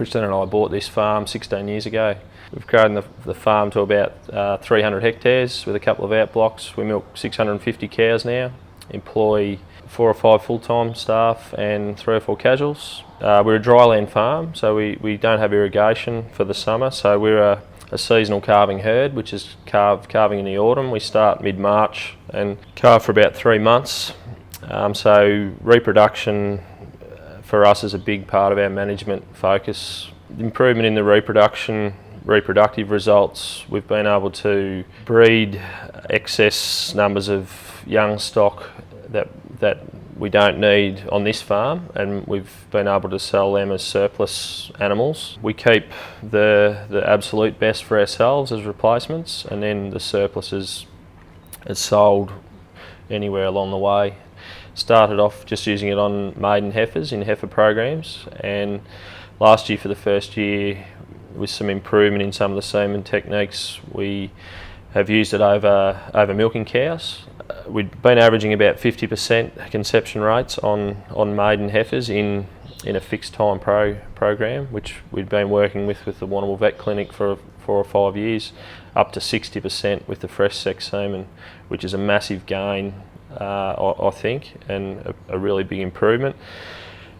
Kristen and I bought this farm 16 years ago. We've grown the farm to about 300 hectares with a couple of outblocks. We milk 650 cows now, employ 4 or 5 full-time staff and 3 or 4 casuals. We're a dryland farm, so we don't have irrigation for the summer, so we're a seasonal calving herd, which is calving in the autumn. We start mid-March and calve for about 3 months. So reproduction for us is a big part of our management focus. Improvement in the reproductive results. We've been able to breed excess numbers of young stock that we don't need on this farm, and we've been able to sell them as surplus animals. We keep the absolute best for ourselves as replacements, and then the surplus is sold anywhere along the way. Started off just using it on maiden heifers in heifer programs, and last year for the first year, with some improvement in some of the semen techniques, we have used it over milking cows. We'd been averaging about 50% conception rates on maiden heifers in a fixed time program, which we'd been working with the Warrnambool Vet Clinic for 4 or 5 years, up to 60% with the fresh sex semen, which is a massive gain, I think, and a really big improvement.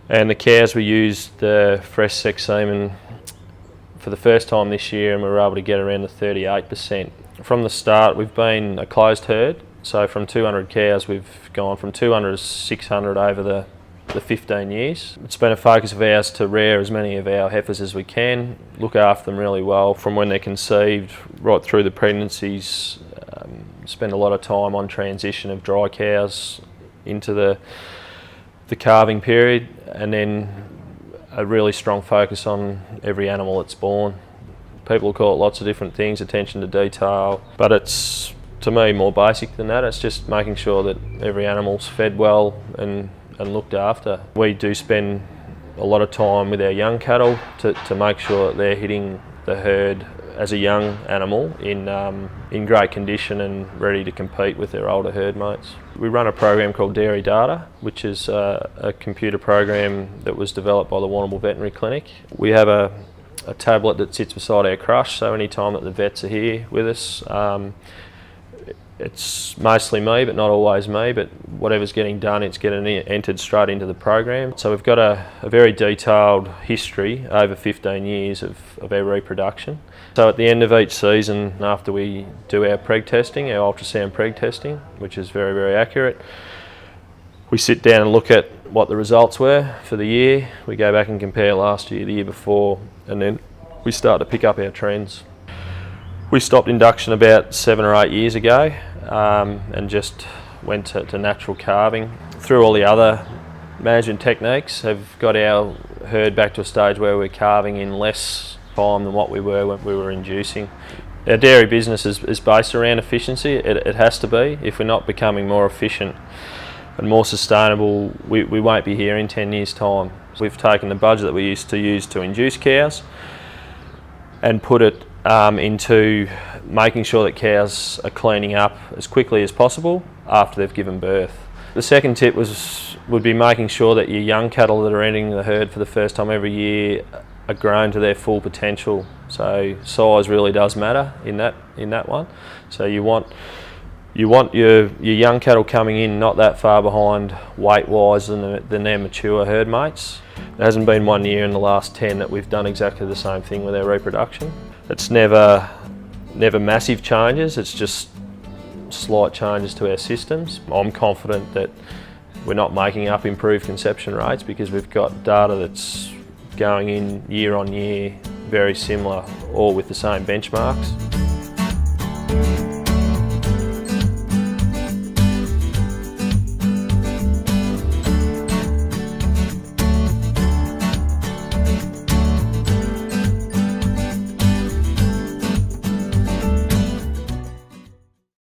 And the cows, we used the fresh sex semen for the first time this year, and we were able to get around the 38%. From the start, we've been a closed herd, so from 200 cows, we've gone from 200 to 600 over the 15 years. It's been a focus of ours to rear as many of our heifers as we can, look after them really well from when they're conceived right through the pregnancies, spend a lot of time on transition of dry cows into the calving period, and then a really strong focus on every animal that's born. People call it lots of different things, attention to detail, but it's, to me, more basic than that. It's just making sure that every animal's fed well and looked after. We do spend a lot of time with our young cattle to make sure that they're hitting the herd as a young animal in great condition and ready to compete with their older herd mates. We run a program called Dairy Data, which is a computer program that was developed by the Warrnambool Veterinary Clinic. We have a tablet that sits beside our crush, so any time that the vets are here with us, it's mostly me, but not always me, but whatever's getting done, it's getting entered straight into the program. So we've got a very detailed history over 15 years of our reproduction. So at the end of each season, after we do our preg testing, our ultrasound preg testing, which is very, very accurate, we sit down and look at what the results were for the year. We go back and compare last year, the year before, and then we start to pick up our trends. We stopped induction about 7 or 8 years ago and just went to natural calving. Through all the other management techniques, have got our herd back to a stage where we're calving in less time than what we were when we were inducing. Our dairy business is based around efficiency. It has to be. If we're not becoming more efficient and more sustainable, we won't be here in 10 years' time. We've taken the budget that we used to use to induce cows and put it into making sure that cows are cleaning up as quickly as possible after they've given birth. The second tip would be making sure that your young cattle that are entering the herd for the first time every year are grown to their full potential. So size really does matter in that one. So you want your young cattle coming in not that far behind weight-wise than their mature herd mates. There hasn't been 1 year in the last 10 that we've done exactly the same thing with our reproduction. It's never massive changes, it's just slight changes to our systems. I'm confident that we're not making up improved conception rates because we've got data that's going in year on year, very similar, all with the same benchmarks.